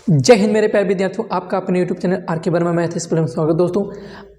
जय हिंद मेरे प्यारे विद्यार्थियों, आपका अपने YouTube channel R K. Verma math school में स्वागत। दोस्तों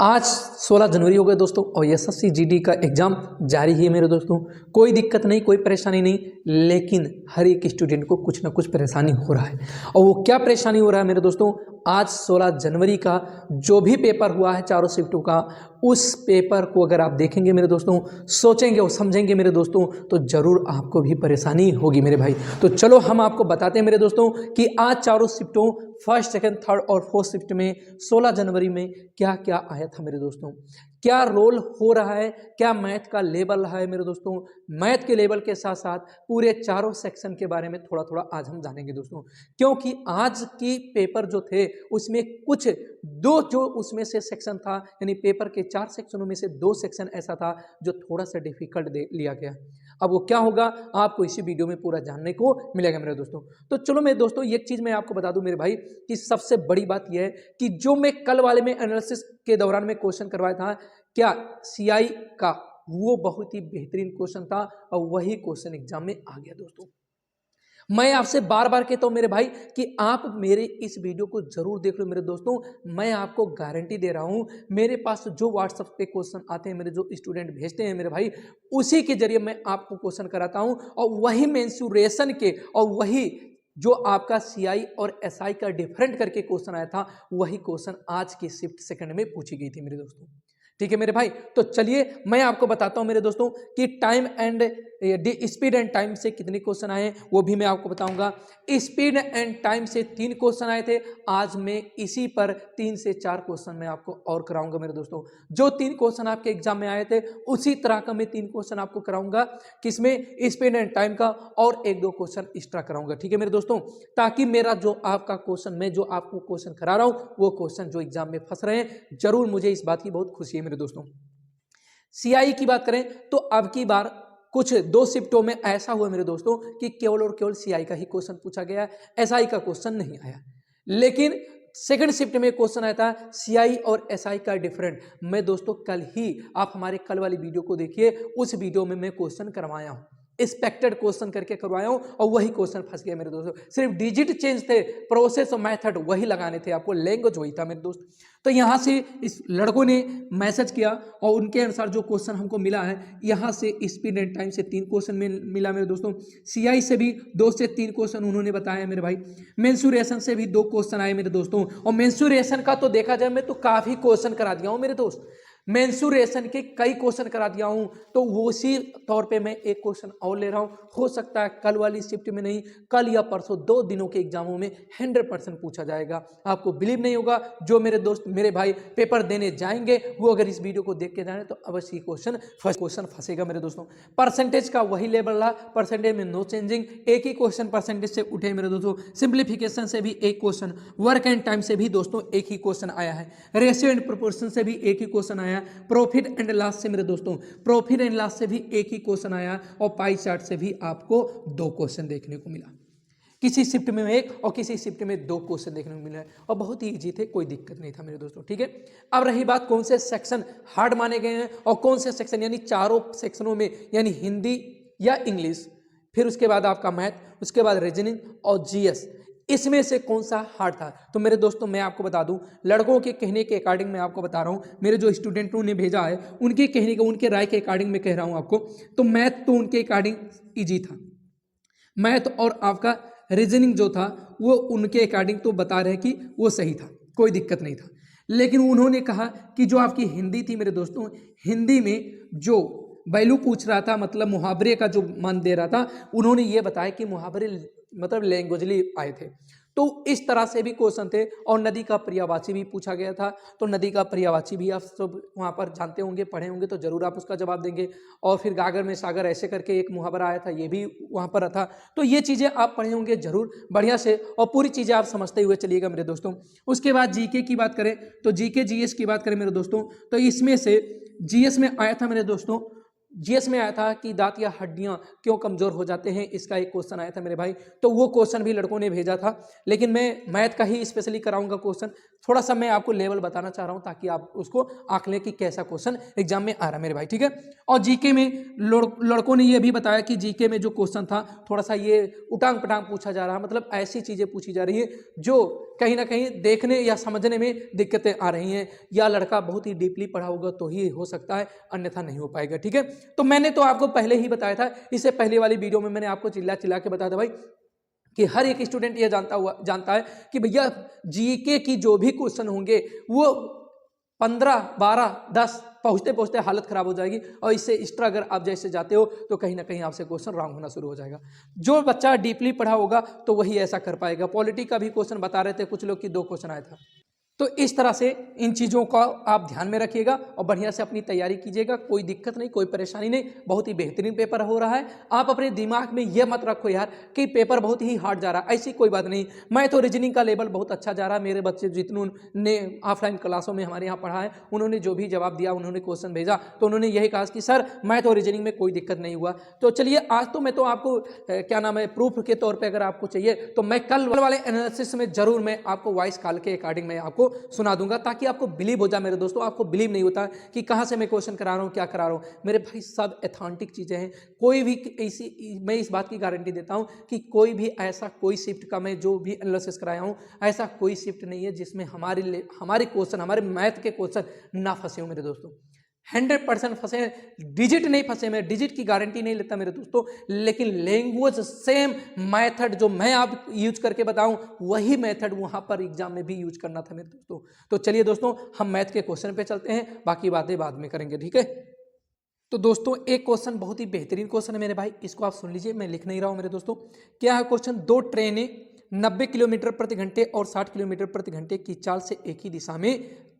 आज 16 जनवरी हो गए दोस्तों, और एसएससी जीडी का एग्जाम जारी है मेरे दोस्तों। कोई दिक्कत नहीं, कोई परेशानी नहीं, लेकिन हर एक स्टूडेंट को कुछ ना कुछ परेशानी हो रहा है। और वो क्या परेशानी हो रहा है मेरे दोस्तों, आज 16 जनवरी का जो भी पेपर हुआ है चारों शिफ्टों का, उस पेपर को अगर आप देखेंगे मेरे दोस्तों, सोचेंगे और समझेंगे मेरे दोस्तों, तो जरूर आपको भी परेशानी होगी मेरे भाई। तो चलो हम आपको बताते हैं मेरे दोस्तों कि आज चारों शिफ्टों फर्स्ट, सेकंड, थर्ड और फोर्थ शिफ्ट में 16 जनवरी में क्या क्या आया था मेरे दोस्तों, क्या रोल हो रहा है, क्या मैथ का लेवल है मेरे दोस्तों। मैथ के लेवल के साथ साथ पूरे चारों सेक्शन के बारे में थोड़ा थोड़ा आज हम जानेंगे दोस्तों, क्योंकि आज की पेपर जो थे उसमें कुछ दो जो उसमें से सेक्शन था, यानी पेपर के 4 सेक्शनों में से 2 सेक्शन ऐसा था जो थोड़ा सा डिफिकल्ट लिया गया। अब वो क्या होगा आपको इसी वीडियो में पूरा जानने को मिलेगा मेरे दोस्तों। तो चलो मेरे दोस्तों एक चीज मैं आपको बता दूं मेरे भाई, कि सबसे बड़ी बात यह है कि जो मैं कल वाले में एनालिसिस के दौरान में क्वेश्चन करवाया था, क्या सीआई का, वो बहुत ही बेहतरीन क्वेश्चन था और वही क्वेश्चन एग्जाम में आ गया दोस्तों। मैं आपसे बार बार कहता हूं मेरे भाई कि आप मेरे इस वीडियो को जरूर देख लो मेरे दोस्तों। मैं आपको गारंटी दे रहा हूं, मेरे पास जो व्हाट्सएप पे क्वेश्चन आते हैं, मेरे जो स्टूडेंट भेजते हैं मेरे भाई, उसी के जरिए मैं आपको क्वेश्चन कराता हूं, और वही मेंसुरेशन के और वही जो आपका सीआई और एसआई का डिफरेंट करके क्वेश्चन आया था, वही क्वेश्चन आज की शिफ्ट सेकंड में पूछी गई थी मेरे दोस्तों। ठीक है मेरे भाई, तो चलिए मैं आपको बताता हूं मेरे दोस्तों कि time and speed and time से कितने क्वेश्चन आए, वो भी मैं आपको बताऊंगा। स्पीड एंड टाइम से 3 क्वेश्चन आए थे, आज मैं इसी पर 3 से 4 क्वेश्चन मैं आपको और कराऊंगा मेरे दोस्तों। जो 3 क्वेश्चन आपके एग्जाम में आए थे उसी तरह का मैं 3 क्वेश्चन आपको कराऊंगा, किसमें, स्पीड एंड टाइम का, और 1-2 क्वेश्चन एक्स्ट्रा कराऊंगा। ठीक है मेरे दोस्तों, ताकि मेरा जो आपका क्वेश्चन, मैं जो आपको क्वेश्चन करा रहा हूं, वो क्वेश्चन जो एग्जाम में फंस रहे हैं, जरूर मुझे इस बात की बहुत खुशी है मेरे दोस्तों। सीआई की बात करें तो अब की बार कुछ 2 शिफ्टों में ऐसा हुआ मेरे दोस्तों कि केवल और केवल सीआई का ही क्वेश्चन पूछा गया, एसआई का क्वेश्चन नहीं आया। लेकिन सेकंड शिफ्ट में क्वेश्चन आया था सीआई और एसआई का डिफरेंट। मैं दोस्तों कल ही, आप हमारे कल वाली वीडियो को देखिए, उस वीडियो में मैं क्वेश्चन करवाया हूं, एक्सपेक्टेड क्वेश्चन करके करवाया हूं, और वही क्वेश्चन फंस गया मेरे दोस्तों। सिर्फ डिजिट चेंज थे, प्रोसेस और मेथड वही लगाने थे आपको, लैंग्वेज वही था मेरे दोस्त। तो यहाँ से इस लड़कों ने मैसेज किया और उनके अनुसार जो क्वेश्चन हमको मिला है, यहाँ से स्पीड एंड टाइम से 3 क्वेश्चन मिला मेरे दोस्तों, सीआई से भी 2 से 3 क्वेश्चन उन्होंने बताया मेरे भाई, मेंसुरेशन से भी 2 क्वेश्चन आए मेरे दोस्तों। और मेंसुरेशन का तो देखा जाए मैं तो काफी क्वेश्चन करा दिया हूँ मेरे दोस्त, मेंसुरेशन के कई क्वेश्चन करा दिया हूं, तो वो उसी तौर पे मैं एक क्वेश्चन और ले रहा हूं। हो सकता है कल वाली शिफ्ट में नहीं, कल या परसों 2 दिनों के एग्जामों में 100% पूछा जाएगा। आपको बिलीव नहीं होगा, जो मेरे दोस्त मेरे भाई पेपर देने जाएंगे वो अगर इस वीडियो को देख के जाए तो अवश्य ही क्वेश्चन फंसेगा मेरे दोस्तों। परसेंटेज का वही लेवल रहा, परसेंटेज में नो चेंजिंग, एक ही क्वेश्चन परसेंटेज से उठे मेरे दोस्तों। सिंप्लीफिकेशन से भी एक क्वेश्चन, वर्क एंड टाइम से भी दोस्तों एक ही क्वेश्चन आया है, रेशियो एंड प्रोपोर्शन से भी एक ही क्वेश्चन आया, प्रॉफिट एंड लॉस से मेरे दोस्तों, प्रॉफिट एंड लॉस से भी एक ही क्वेश्चन आया, और पाई चार्ट से भी आपको 2 क्वेश्चन देखने को मिला। किसी शिफ्ट में 1 और किसी शिफ्ट में 2 क्वेश्चन देखने को मिला है, और बहुत ही इजी थे, कोई दिक्कत नहीं था मेरे दोस्तों। ठीक है, अब रही बात कौन से सेक्शन हार्ड माने गए हैं और कौन से सेक्शन, यानी चारों सेक्शनों में, यानी हिंदी या इंग्लिश, फिर उसके बाद आपका मैथ, उसके बाद रीजनिंग और जीएस, इसमें से कौन सा हार्ड था। तो मेरे दोस्तों मैं आपको बता दूं, लड़कों के कहने के अकॉर्डिंग मैं आपको बता रहा हूं, मेरे जो स्टूडेंटों ने भेजा है उनके कहने के, उनके राय के अकॉर्डिंग मैं कह रहा हूं आपको, तो मैथ तो उनके अकॉर्डिंग इजी था, मैथ और आपका रीजनिंग जो था वो उनके अकॉर्डिंग तो बता रहे कि वो सही था, कोई दिक्कत नहीं था। लेकिन उन्होंने कहा कि जो आपकी हिंदी थी मेरे दोस्तों, हिंदी में जो वैल्यू पूछ रहा था, मतलब मुहावरे का जो मान दे रहा था, उन्होंने ये बताया कि मुहावरे मतलब लैंग्वेजली आए थे, तो इस तरह से भी क्वेश्चन थे। और नदी का पर्यायवाची भी पूछा गया था, तो नदी का पर्यायवाची भी आप सब वहाँ पर जानते होंगे, पढ़े होंगे, तो जरूर आप उसका जवाब देंगे। और फिर गागर में सागर ऐसे करके एक मुहावरा आया था, ये भी वहाँ पर था। तो ये चीज़ें आप पढ़े होंगे जरूर बढ़िया से, और पूरी चीज़ें आप समझते हुए चलिएगा मेरे दोस्तों। उसके बाद जीके की बात करें तो जीके जीएस की बात करें मेरे दोस्तों, तो इसमें से जीएस में आया था मेरे दोस्तों जीएस में आया था कि दांत या हड्डियां क्यों कमजोर हो जाते हैं, इसका एक क्वेश्चन आया था मेरे भाई। तो वो क्वेश्चन भी लड़कों ने भेजा था, लेकिन मैं मैथ का ही स्पेशली कराऊंगा क्वेश्चन। थोड़ा सा मैं आपको लेवल बताना चाह रहा हूं ताकि आप उसको आंक लें कि कैसा क्वेश्चन एग्जाम में आ रहा है मेरे भाई, ठीक है। और जीके में लड़कों ने यह भी बताया कि जीके में जो क्वेश्चन था थोड़ा सा ये उटांग पटांग पूछा जा रहा है, मतलब ऐसी चीजें पूछी जा रही है जो कहीं ना कहीं देखने या समझने में दिक्कतें आ रही हैं, या लड़का बहुत ही डीपली पढ़ा होगा तो ही हो सकता है, अन्यथा नहीं हो पाएगा, ठीक है। तो मैंने तो आपको पहले ही बताया था, इससे पहले वाली वीडियो में मैंने आपको चिल्ला चिल्ला के बताया था भाई कि हर एक स्टूडेंट ये जानता है कि भैया जीके की जो भी क्वेश्चन होंगे वो 15, 12, 10 पहुंचते पहुंचते हालत खराब हो जाएगी, और इससे एक्स्ट्रा अगर आप जैसे जाते हो तो कहीं ना कहीं आपसे क्वेश्चन रॉन्ग होना शुरू हो जाएगा। जो बच्चा डीपली पढ़ा होगा तो वही ऐसा कर पाएगा। पॉलिटी का भी क्वेश्चन बता रहे थे कुछ लोग कि 2 क्वेश्चन आया था। तो इस तरह से इन चीज़ों का आप ध्यान में रखिएगा और बढ़िया से अपनी तैयारी कीजिएगा। कोई दिक्कत नहीं, कोई परेशानी नहीं, बहुत ही बेहतरीन पेपर हो रहा है। आप अपने दिमाग में यह मत रखो यार कि पेपर बहुत ही हार्ड जा रहा है, ऐसी कोई बात नहीं। मैं तो रीजनिंग का लेवल बहुत अच्छा जा रहा है। मेरे बच्चे जितने ऑफलाइन क्लासों में हमारे यहाँ पढ़ा है, उन्होंने जो भी जवाब दिया, उन्होंने क्वेश्चन भेजा, तो उन्होंने यही कहा कि सर मैं तो रीजनिंग में कोई दिक्कत नहीं हुआ। तो चलिए आज तो मैं तो आपको क्या नाम है प्रूफ के तौर पर अगर आपको चाहिए तो मैं कल वाले एनालिसिस में जरूर मैं आपको वॉइस कॉल के अकॉर्डिंग मैं आपको सुना दूंगा, ताकि आपको बिलीव हो जाए। मेरे दोस्तों आपको बिलीव नहीं होता कि कहां से मैं क्वेश्चन करा रहा हूं, क्या करा रहा हूं। मेरे भाई सब ऑथेंटिक चीजें हैं। कोई भी ऐसी, मैं इस बात की गारंटी देता हूं कि कोई भी ऐसा कोई शिफ्ट का मैं जो भी एनालिसिस कराया हूं, ऐसा कोई शिफ्ट नहीं है जिसमें हमारे क्वेश्चन, हमारे मैथ के क्वेश्चन ना फंसे हो मेरे दोस्तों। 100% फंसे, डिजिट नहीं फंसे। मैं डिजिट की गारंटी नहीं लेता मेरे दोस्तों, लेकिन लैंग्वेज सेम मेथड जो मैं आप यूज करके बताऊं वही मेथड वहां पर एग्जाम में भी यूज करना था मेरे दोस्तों। तो चलिए दोस्तों हम मैथ के क्वेश्चन पे चलते हैं, बाकी बातें बाद में करेंगे, ठीक है। तो दोस्तों एक क्वेश्चन बहुत ही बेहतरीन क्वेश्चन है मेरे भाई, इसको आप सुन लीजिए, मैं लिख नहीं रहा हूं मेरे दोस्तों। क्या है क्वेश्चन? 2 ट्रेनें 90 किलोमीटर प्रति घंटे और 60 किलोमीटर प्रति घंटे की चाल से एक ही दिशा में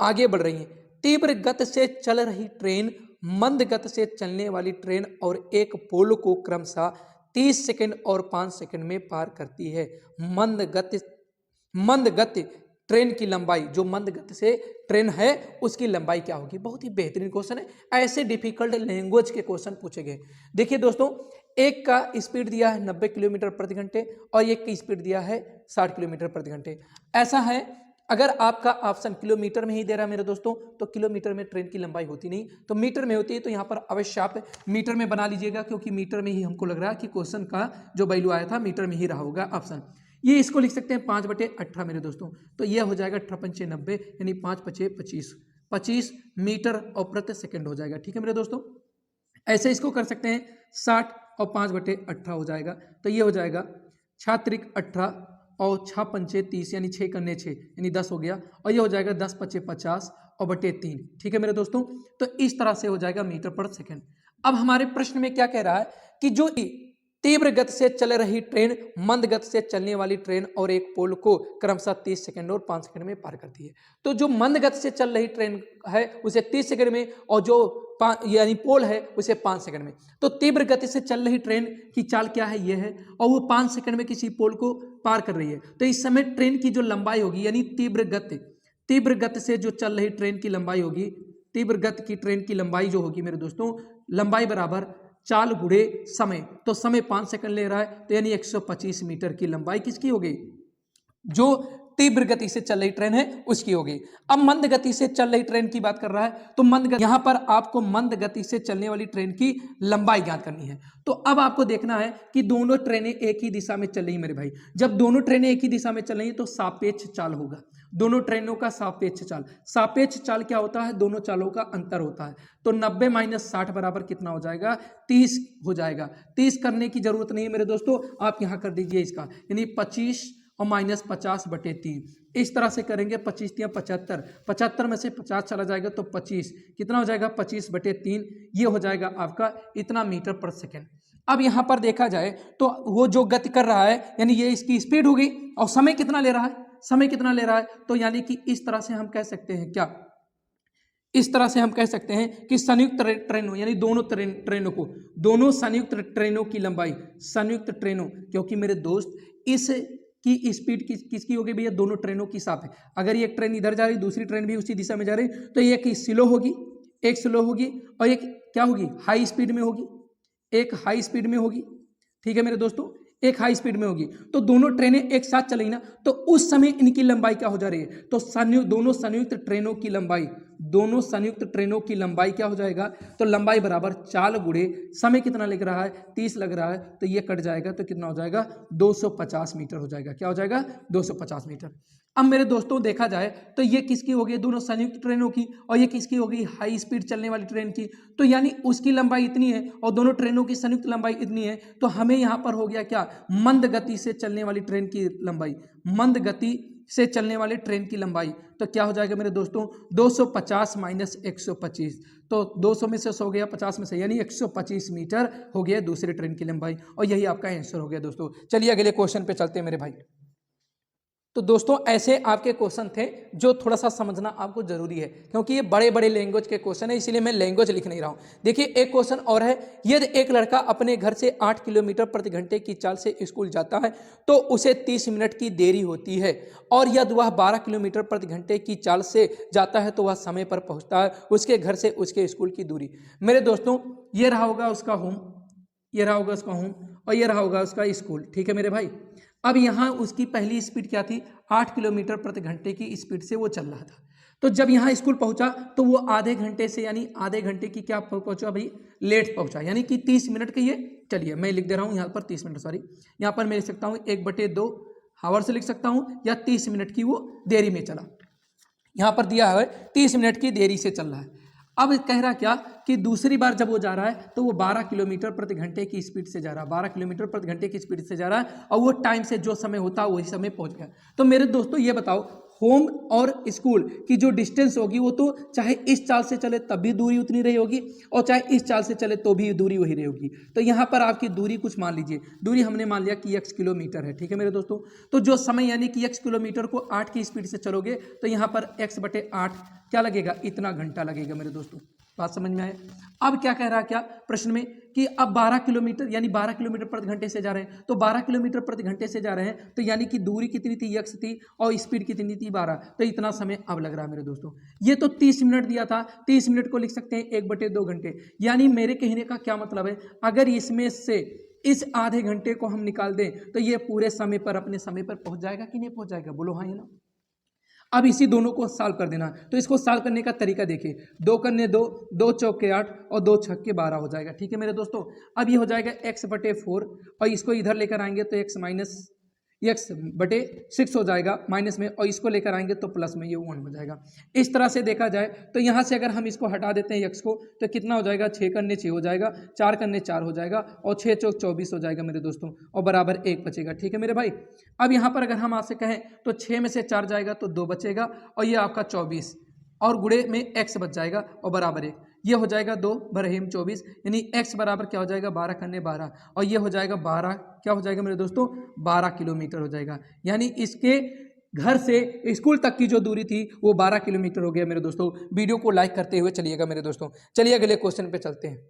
आगे बढ़ रही हैं। तीव्र गति से चल रही ट्रेन मंद गति से चलने वाली ट्रेन और एक पोल को क्रमशः 30 सेकंड और 5 सेकंड में पार करती है। मंद गति ट्रेन की लंबाई, जो मंद गति से ट्रेन है उसकी लंबाई क्या होगी? बहुत ही बेहतरीन क्वेश्चन है। ऐसे डिफिकल्ट लैंग्वेज के क्वेश्चन पूछे गए। देखिए दोस्तों, एक का स्पीड दिया है 90 किलोमीटर प्रति घंटे और एक की स्पीड दिया है 60 किलोमीटर प्रति घंटे। ऐसा है, अगर आपका ऑप्शन किलोमीटर में ही दे रहा है मेरे दोस्तों, तो किलोमीटर में ट्रेन की लंबाई होती नहीं, तो मीटर में होती है। तो यहाँ पर अवश्य आप मीटर में बना लीजिएगा, क्योंकि मीटर में ही हमको लग रहा है कि क्वेश्चन का जो वैल्यू आया था मीटर में ही रहा होगा ऑप्शन। ये इसको लिख सकते हैं 5/18 मेरे दोस्तों। तो यह हो जाएगा 18×5 = 90, यानी 5×5 = 25, 25 मीटर और प्रति सेकंड हो जाएगा, ठीक है मेरे दोस्तों। ऐसे इसको कर सकते हैं 60 और 5/18 हो जाएगा। तो ये हो जाएगा 6×3 = 18 और 6×5 = 30, यानी 6×6 यानी 10 हो गया। और ये हो जाएगा 10×5 = 50 और बटे 3, ठीक है मेरे दोस्तों। तो इस तरह से हो जाएगा मीटर पर सेकंड। अब हमारे प्रश्न में क्या कह रहा है कि जो तीव्र गति से चल रही ट्रेन मंद गति से चलने वाली ट्रेन और एक पोल को क्रमशः 30 सेकंड और 5 सेकंड में पार करती है। तो जो मंद गति से चल रही ट्रेन है उसे 30 सेकंड में, और जो यानी पोल है उसे 5 सेकंड में। तो तीव्र गति से चल रही ट्रेन की चाल क्या है? ये है, और वो 5 सेकंड में किसी पोल को पार कर रही है। तो इस समय ट्रेन की जो लंबाई होगी, यानी तीव्र गति से जो चल रही ट्रेन की लंबाई होगी, तीव्र गति की ट्रेन की लंबाई जो होगी मेरे दोस्तों, लंबाई बराबर चाल गुणे समय। तो समय 5 सेकंड ले रहा है, तो यानी 125 मीटर की लंबाई किसकी होगी? जो तीव्र गति से चल रही ट्रेन है उसकी होगी। अब मंद गति से चल रही ट्रेन की बात कर रहा है, तो यहां पर आपको मंद गति से चलने वाली ट्रेन की लंबाई ज्ञात करनी है। तो अब आपको देखना है कि दोनों ट्रेनें एक ही दिशा में चल रही मेरे भाई। जब दोनों ट्रेनें एक ही दिशा में चल रही है तो सापेक्ष चाल होगा, दोनों ट्रेनों का सापेक्ष चाल। सापेक्ष चाल क्या होता है? दोनों चालों का अंतर होता है। तो 90 - 60 बराबर कितना हो जाएगा? 30 हो जाएगा। 30 करने की जरूरत नहीं है मेरे दोस्तों, आप यहां कर दीजिए इसका, यानी 25 और -50/3। इस तरह से करेंगे। 25 × 75, 75 में से 50 चला जाएगा तो 25 कितना हो जाएगा? 25/3। ये हो जाएगा आपका इतना मीटर पर सेकेंड। अब यहां पर देखा जाए तो वो जो गति कर रहा है, यानी ये इसकी स्पीड हो गई, और समय कितना ले रहा है? समय कितना ले रहा है? तो यानी कि इस तरह से हम कह सकते हैं क्या? इस तरह से हम कह सकते हैं कि संयुक्त ट्रेनों, यानी दोनों ट्रेनों को, दोनों संयुक्त ट्रेनों की लंबाई, संयुक्त ट्रेनों, क्योंकि मेरे दोस्त इस की स्पीड किसकी होगी भैया? दोनों ट्रेनों की साथ है। अगर एक ट्रेन इधर जा रही, दूसरी ट्रेन भी उसी दिशा में जा रही, तो एक स्लो होगी, एक स्लो होगी और एक क्या होगी, हाई स्पीड में होगी, एक हाई स्पीड में होगी, ठीक है मेरे दोस्तों, एक हाई स्पीड में होगी। तो दोनों ट्रेनें एक साथ चलेगी ना, तो उस समय इनकी लंबाई क्या हो जा रही है, तो दोनों संयुक्त ट्रेनों की लंबाई, दोनों संयुक्त ट्रेनों की लंबाई क्या हो जाएगा, तो लंबाई बराबर चाल गुणे समय कितना लग रहा है, 30 लग रहा है, तो ये कट जाएगा तो कितना हो जाएगा, 250 मीटर हो जाएगा। क्या हो जाएगा, 250 मीटर। अब मेरे दोस्तों देखा जाए तो ये किसकी हो गई, दोनों संयुक्त ट्रेनों की, और ये किसकी हो गई, हाई स्पीड चलने वाली ट्रेन की। तो यानी उसकी लंबाई इतनी है और दोनों ट्रेनों की संयुक्त लंबाई इतनी है, तो हमें यहाँ पर हो गया क्या, मंद गति से चलने वाली ट्रेन की लंबाई, मंद गति से चलने वाले ट्रेन की लंबाई। तो क्या हो जाएगा मेरे दोस्तों, 250 माइनस 125, तो 200 में से 100 गया, 50 में से, यानी 125 मीटर हो गया दूसरे ट्रेन की लंबाई, और यही आपका आंसर हो गया दोस्तों। चलिए अगले क्वेश्चन पे चलते हैं मेरे भाई। तो दोस्तों ऐसे आपके क्वेश्चन थे जो थोड़ा सा समझना आपको जरूरी है, क्योंकि ये बड़े बड़े लैंग्वेज के क्वेश्चन है, इसीलिए मैं लैंग्वेज लिख नहीं रहा हूं। देखिए एक क्वेश्चन और है, यदि एक लड़का अपने घर से 8 किलोमीटर प्रति घंटे की चाल से स्कूल जाता है तो उसे 30 मिनट की देरी होती है, और यदि वह 12 किलोमीटर प्रति घंटे की चाल से जाता है तो वह समय पर पहुंचता है उसके घर से उसके स्कूल की दूरी। मेरे दोस्तों ये रहा होगा उसका होम, ये रहा होगा उसका होम, और ये रहा होगा उसका स्कूल, ठीक है मेरे भाई। अब यहाँ उसकी पहली स्पीड क्या थी, 8 किलोमीटर प्रति घंटे की स्पीड से वो चल रहा था। तो जब यहाँ स्कूल पहुंचा तो वो आधे घंटे से, यानी आधे घंटे की क्या पहुंचा भाई, लेट पहुंचा, यानी कि 30 मिनट के, ये चलिए मैं लिख दे रहा हूँ यहाँ पर 30 मिनट, सॉरी यहाँ पर मैं लिख सकता हूँ 1/2 हावर से लिख सकता हूँ, या 30 मिनट की वो देरी में चला। यहाँ पर दिया है 30 मिनट की देरी से चल रहा है। अब कह रहा क्या कि दूसरी बार जब वो जा रहा है तो वो 12 किलोमीटर प्रति घंटे की स्पीड से जा रहा है, 12 किलोमीटर प्रति घंटे की स्पीड से जा रहा है, और वो टाइम से जो समय होता है वही समय पहुंच गया। तो मेरे दोस्तों ये बताओ, होम और स्कूल की जो डिस्टेंस होगी वो तो चाहे इस चाल से चले तब भी दूरी उतनी रही होगी, और चाहे इस चाल से चले तो भी दूरी वही रही होगी। तो यहाँ पर आपकी दूरी कुछ मान लीजिए, दूरी हमने मान लिया कि x किलोमीटर है, ठीक है मेरे दोस्तों। तो जो समय यानी कि x किलोमीटर को 8 की स्पीड से चलोगे तो यहाँ पर x/8 क्या लगेगा, इतना घंटा लगेगा मेरे दोस्तों। बात समझ में आए। अब क्या कह रहा है, क्या प्रश्न में कि अब 12 किलोमीटर यानी 12 किलोमीटर प्रति घंटे से जा रहे हैं, तो 12 किलोमीटर प्रति घंटे से जा रहे हैं, तो यानी कि दूरी कितनी थी, x थी, और स्पीड कितनी थी, 12, तो इतना समय अब लग रहा है मेरे दोस्तों। ये तो 30 मिनट दिया था, 30 मिनट को लिख सकते हैं 1/2 घंटे, यानी मेरे कहने का क्या मतलब है, अगर इसमें से इस आधे घंटे को हम निकाल दें तो ये पूरे समय पर, अपने समय पर पहुंच जाएगा कि नहीं पहुंच जाएगा, बोलो हाँ या ना। अब इसी दोनों को सॉल्व कर देना, तो इसको सॉल्व करने का तरीका देखिए, 2 करने 2, 2 चौके 8 और 2 छक्के 12 हो जाएगा, ठीक है मेरे दोस्तों। अब ये हो जाएगा x/4, और इसको इधर लेकर आएंगे तो x/6 हो जाएगा माइनस में, और इसको लेकर आएंगे तो प्लस में, ये 1 हो जाएगा। इस तरह से देखा जाए तो यहाँ से अगर हम इसको हटा देते हैं x को, तो कितना हो जाएगा, 6 करने 6 हो जाएगा, 4 करने 4 हो जाएगा, और 6 चौक 24 हो जाएगा मेरे दोस्तों, और बराबर 1 बचेगा, ठीक है मेरे भाई। अब यहाँ पर अगर हम आपसे कहें तो 6 में से 4 जाएगा तो 2 बचेगा, और ये आपका 24, और गुणे में x बच जाएगा, और बराबर 1, ये हो जाएगा 2 बरहिम 24, यानी x बराबर क्या हो जाएगा, 12 करने 12, और ये हो जाएगा 12, क्या हो जाएगा मेरे दोस्तों, 12 किलोमीटर हो जाएगा। यानी इसके घर से स्कूल तक की जो दूरी थी वो 12 किलोमीटर हो गया मेरे दोस्तों। वीडियो को लाइक करते हुए चलिएगा मेरे दोस्तों। चलिए अगले क्वेश्चन पे चलते हैं।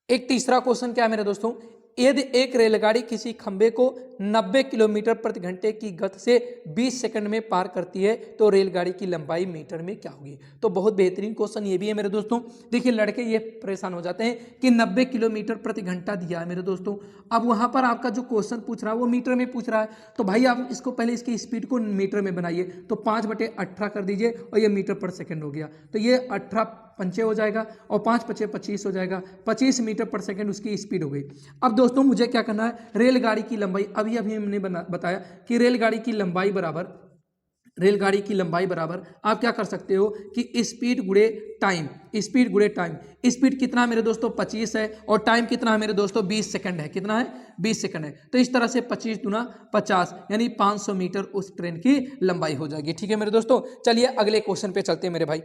एक तीसरा क्वेश्चन क्या है मेरे दोस्तों, यदि एक रेलगाड़ी किसी खंबे को 90 किलोमीटर प्रति घंटे की गति से 20 सेकंड में पार करती है तो रेलगाड़ी की लंबाई मीटर में क्या होगी। तो बहुत बेहतरीन क्वेश्चन ये भी है मेरे दोस्तों। देखिए लड़के ये परेशान हो जाते हैं कि 90 किलोमीटर प्रति घंटा दिया है मेरे दोस्तों। अब वहां पर आपका जो क्वेश्चन पूछ रहा है वो मीटर में पूछ रहा है, तो भाई आप इसको पहले इसकी स्पीड को मीटर में बनाइए, तो 5/18 कर दीजिए, और ये मीटर पर सेकेंड हो गया, तो ये 18 पंचे हो जाएगा, और 5 पचे 25 हो जाएगा, 25 मीटर पर सेकंड उसकी स्पीड हो गई। अब दोस्तों मुझे क्या करना है, रेलगाड़ी की लंबाई, अभी हमने बताया कि रेलगाड़ी की लंबाई बराबर आप क्या कर सकते हो कि स्पीड गुणे टाइम, स्पीड गुणे टाइम। स्पीड कितना है मेरे दोस्तों, 25 है, और टाइम कितना है मेरे दोस्तों, 20 सेकंड है। कितना है, 20 सेकंड है। तो इस तरह से 25 दूना 50, यानी 500 मीटर उस ट्रेन की लंबाई हो जाएगी, ठीक है मेरे दोस्तों। चलिए अगले क्वेश्चन पे चलते हैं मेरे भाई।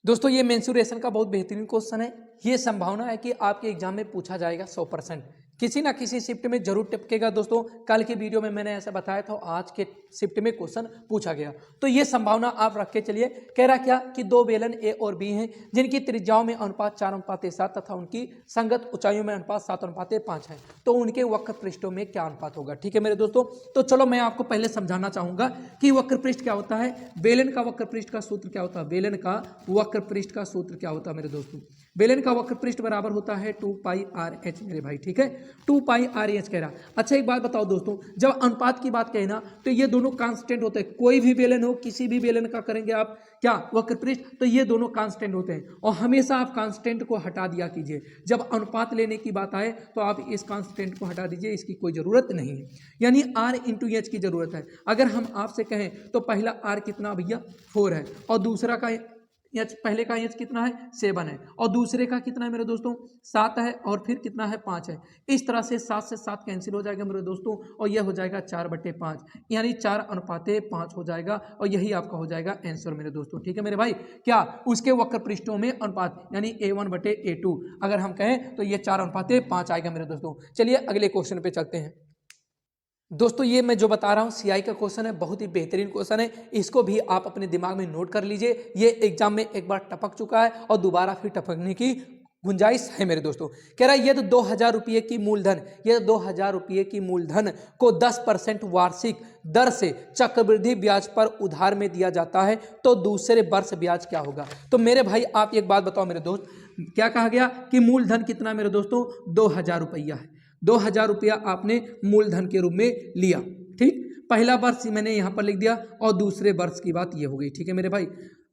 दोस्तों ये मेंसुरेशन का बहुत बेहतरीन क्वेश्चन है। ये संभावना है कि आपके एग्जाम में पूछा जाएगा 100%, किसी ना किसी शिफ्ट में जरूर टिपकेगा दोस्तों। कल के वीडियो में मैंने ऐसा बताया था, आज के शिफ्ट में क्वेश्चन पूछा गया, तो ये संभावना आप रख के चलिए। कह रहा क्या कि 2 बेलन ए और बी हैं जिनकी त्रिज्याओं में अनुपात 4:7 तथा उनकी संगत ऊंचाइयों में अनुपात 7:5 है, तो उनके वक्र पृष्ठों में क्या अनुपात होगा, ठीक है मेरे दोस्तों। तो चलो मैं आपको पहले समझाना चाहूंगा कि वक्र पृष्ठ क्या होता है, बेलन का वक्र पृष्ठ का सूत्र क्या होता है, बेलन का वक्र पृष्ठ का सूत्र क्या होता है मेरे दोस्तों। बेलन का वक्र पृष्ठ बराबर होता है 2 पाई आर एच मेरे भाई, ठीक है, 2 पाई आर एच कह रहा। अच्छा एक बात बताओ दोस्तों, जब अनुपात की बात कहें ना तो ये दोनों कांस्टेंट होते हैं, कोई भी बेलन हो, किसी भी बेलन का करेंगे आप क्या वक्र पृष्ठ, तो ये दोनों कांस्टेंट होते हैं और हमेशा आप कांस्टेंट को हटा दिया कीजिए। जब अनुपात लेने की बात आए तो आप इस कांस्टेंट को हटा दीजिए, इसकी कोई जरूरत नहीं है, यानी आर इंटू एच की जरूरत है। अगर हम आपसे कहें तो पहला आर कितना भैया 4 है और दूसरा का एच, पहले का एच कितना है 7 है और दूसरे का कितना है मेरे दोस्तों 7 है और फिर कितना है 5 है। इस तरह से 7 से 7 कैंसिल हो जाएगा मेरे दोस्तों और यह हो जाएगा 4/5, यानी 4:5 हो जाएगा और यही आपका हो जाएगा आंसर मेरे दोस्तों, ठीक है मेरे भाई। क्या उसके वक्र पृष्ठों में अनुपात यानी A1/A2 अगर हम कहें तो ये 4:5 आएगा मेरे दोस्तों। चलिए अगले क्वेश्चन पे चलते हैं दोस्तों। ये मैं जो बता रहा हूँ सीआई का क्वेश्चन है, बहुत ही बेहतरीन क्वेश्चन है, इसको भी आप अपने दिमाग में नोट कर लीजिए। ये एग्जाम में एक बार टपक चुका है और दोबारा फिर टपकने की गुंजाइश है मेरे दोस्तों। कह रहा है ये तो 2000 रुपये की मूलधन, ये 2000 रुपये की मूलधन को 10% वार्षिक दर से चक्रवृद्धि ब्याज पर उधार में दिया जाता है, तो दूसरे वर्ष ब्याज क्या होगा। तो मेरे भाई आप एक बात बताओ मेरे दोस्त, क्या कहा गया कि मूलधन कितना मेरे दोस्तों 2000 रुपया है, 2000 रुपया आपने मूलधन के रूप में लिया, ठीक। पहला वर्ष मैंने यहाँ पर लिख दिया और दूसरे वर्ष की बात ये हो गई, ठीक है मेरे भाई।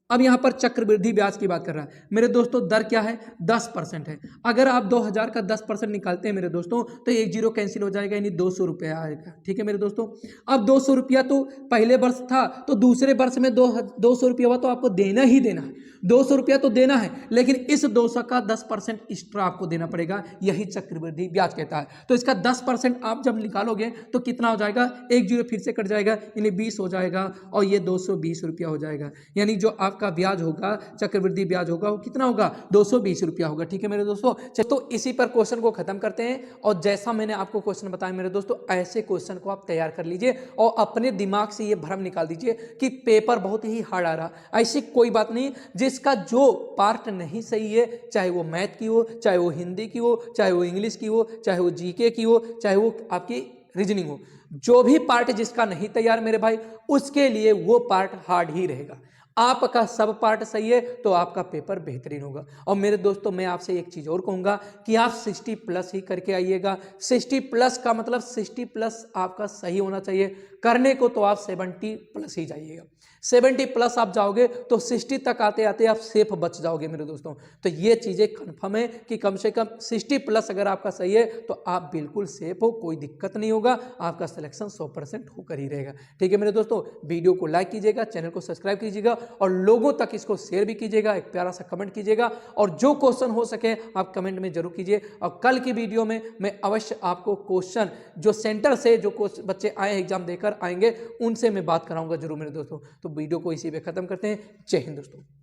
अब यहाँ पर चक्रवृद्धि ब्याज की बात कर रहा है मेरे दोस्तों, दर क्या है 10% है। अगर आप 2000 का 10% निकालते हैं मेरे दोस्तों तो एक जीरो कैंसिल हो जाएगा, यानी 200 रुपया आएगा, ठीक है मेरे दोस्तों। अब 200 रुपया तो पहले वर्ष था, तो दूसरे वर्ष में 200 रुपया हुआ तो आपको देना ही देना है, 200 रुपया तो देना है, लेकिन इस 200 का 10% एक्स्ट्रा आपको देना पड़ेगा, यही चक्रवृद्धि ब्याज कहता है। तो इसका 10% आप जब निकालोगे तो कितना हो जाएगा, एक जीरो फिर से कट जाएगा, यानी 20 हो जाएगा और ये 220 रुपया हो जाएगा, यानी जो आप का ब्याज होगा, चक्रवृद्धि ब्याज होगा, वो कितना होगा 220 रुपया होगा, ठीक है मेरे दोस्तों। तो इसी पर क्वेश्चन को खत्म करते हैं और जैसा मैंने आपको क्वेश्चन बताया मेरे दोस्तों, ऐसे क्वेश्चन को आप तैयार कर लीजिए और अपने दिमाग से ये भ्रम निकाल दीजिए कि पेपर बहुत ही हार्ड आ रहा। ऐसी कोई बात नहीं, जिसका जो पार्ट नहीं सही है, चाहे वो मैथ की हो, चाहे वो हिंदी की हो, चाहे वो इंग्लिश की हो, चाहे वो जीके की हो, चाहे वो आपकी रीजनिंग हो, जो भी पार्ट जिसका नहीं तैयार मेरे भाई, उसके लिए वो पार्ट हार्ड ही रहेगा। आपका सब पार्ट सही है तो आपका पेपर बेहतरीन होगा। और मेरे दोस्तों मैं आपसे एक चीज और कहूंगा कि आप 60+ ही करके आइएगा। 60+ का मतलब 60+ आपका सही होना चाहिए, करने को तो आप 70+ ही जाइएगा। 70+ आप जाओगे तो 60 तक आते आते आप सेफ बच जाओगे मेरे दोस्तों। तो ये चीजें कन्फर्म है कि कम से कम 60+ अगर आपका सही है तो आप बिल्कुल सेफ हो, कोई दिक्कत नहीं होगा, आपका सिलेक्शन 100% होकर ही रहेगा, ठीक है मेरे दोस्तों। वीडियो को लाइक कीजिएगा, चैनल को सब्सक्राइब कीजिएगा और लोगों तक इसको शेयर भी कीजिएगा, एक प्यारा सा कमेंट कीजिएगा और जो क्वेश्चन हो सके आप कमेंट में जरूर कीजिए। और कल की वीडियो में मैं अवश्य आपको क्वेश्चन जो सेंटर से जो बच्चे आए एग्जाम देकर आएंगे उनसे मैं बात कराऊंगा जरूर मेरे दोस्तों। तो वीडियो को इसी पे खत्म करते हैं। जय हिंद दोस्तों।